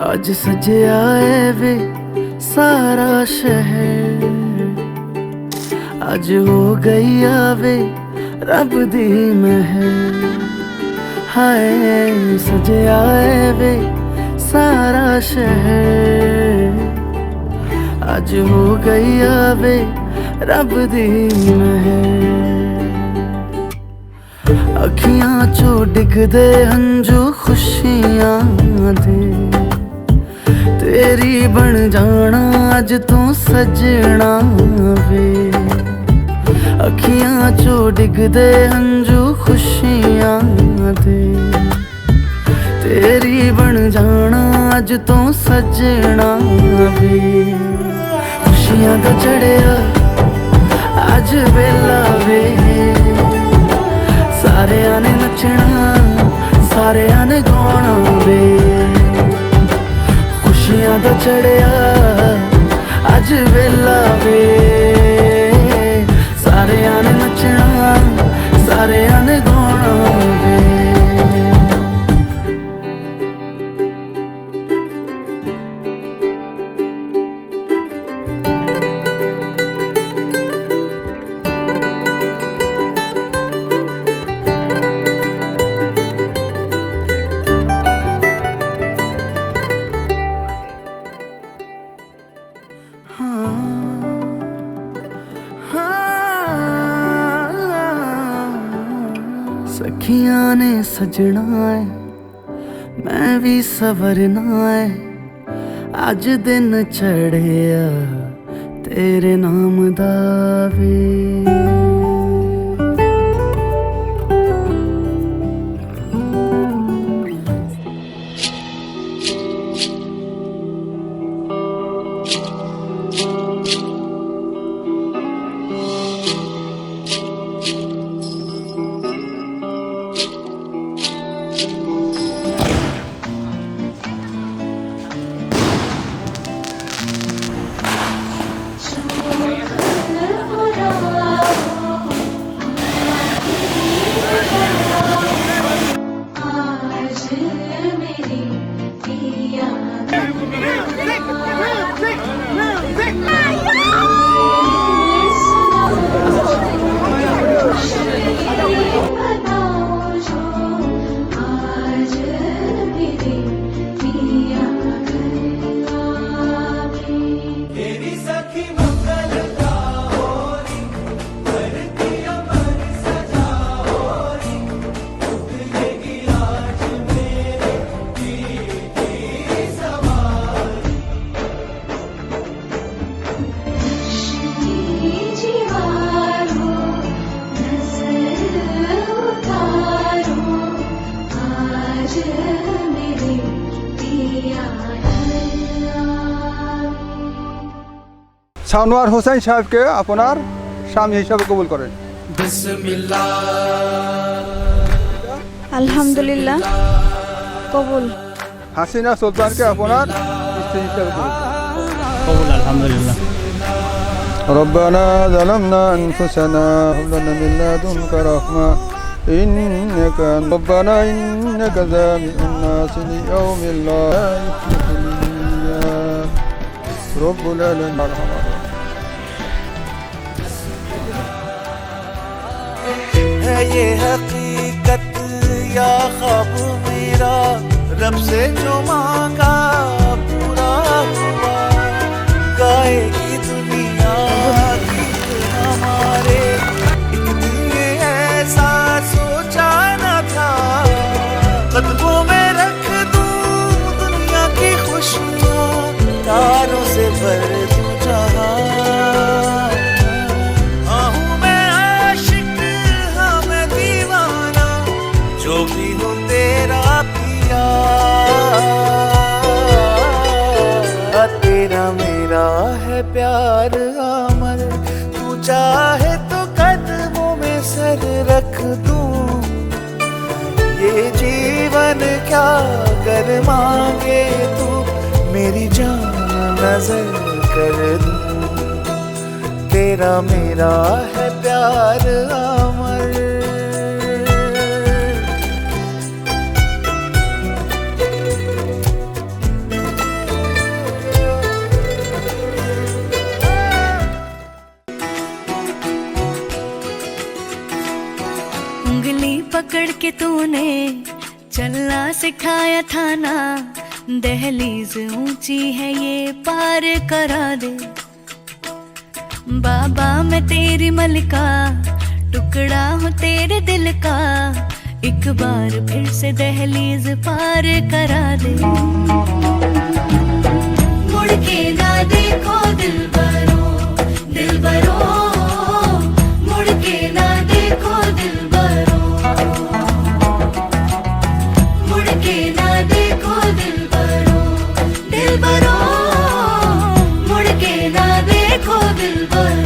आज सजे आए वे सारा शहर, आज हो गई आवे रब दी महर। हाय सजे आए वे सारा शहर, आज हो गई आवे रब दी महर। अखियां चो डिगदे हंजू खुशियां दे, तेरी बन जाना अज तू सजना वे। अखियां चो डिगदे हंजू खुशियां दे, तेरी बन जाना अज तू सजना वे। खुशियां दा चढ़िया अज वेला वे, सारेयां ने नचना सारेयां ने गाना वे। खुशियां दा चढ़िया अज वेला वे, सारेयां ने नचना सारेयां ने गाना वे। सखियां ने सजना है मैं भी सवरना है, अज दिन चढ़िया तेरे नाम दा वे। সানোয়ার হোসেন সাহেবকে আপনার স্বামী হিসাবে কবুল করেন। বিসমিল্লাহ। আলহামদুলিল্লাহ কবুল। হাসিনা সুলতানকে আপনার স্ত্রী হিসাবে কবুল। আলহামদুলিল্লাহ। রব্বানা যালামনা আনফুসানা হাব লানা মিন লাদুনকা রাহমা ইন্নাকা রব্বানা ইন্নাকা জামিউন নাস লিয়াউমিল লা ইখলাফুল মিয়াদ রব্বুল আলামিন। है ये हकीकत या ख्वाब मेरा, रब से जो मांगा पूरा हुआ। गाएगी दुनिया गीत हमारे, एक दिन ये ऐसा सोचा न था। कदमों में रख दूं दुनिया की खुशियाँ, तारों से भर दूं जहां। जो भी हो तेरा पिया, तेरा मेरा है प्यार अमर। तू चाहे तो कदमों में सर रख दूं, ये जीवन क्या कर मांगे तू, मेरी जान नजर कर दूं। तेरा मेरा है प्यार अमर। उंगली पकड़ के तूने चलना सिखाया था ना, दहलीज ऊंची है ये पार करा दे। बाबा मैं तेरी मलिका, टुकड़ा हूँ तेरे दिल का, एक बार फिर से दहलीज पार करा दे। मुड़ के ना देखो दिलबरो, दिलबरो, मुड़ के ना देखो दिलबरो, मुड़ के ना देखो दिलबरो, दिलबरो, मुड़ के ना देखो दिलबरो।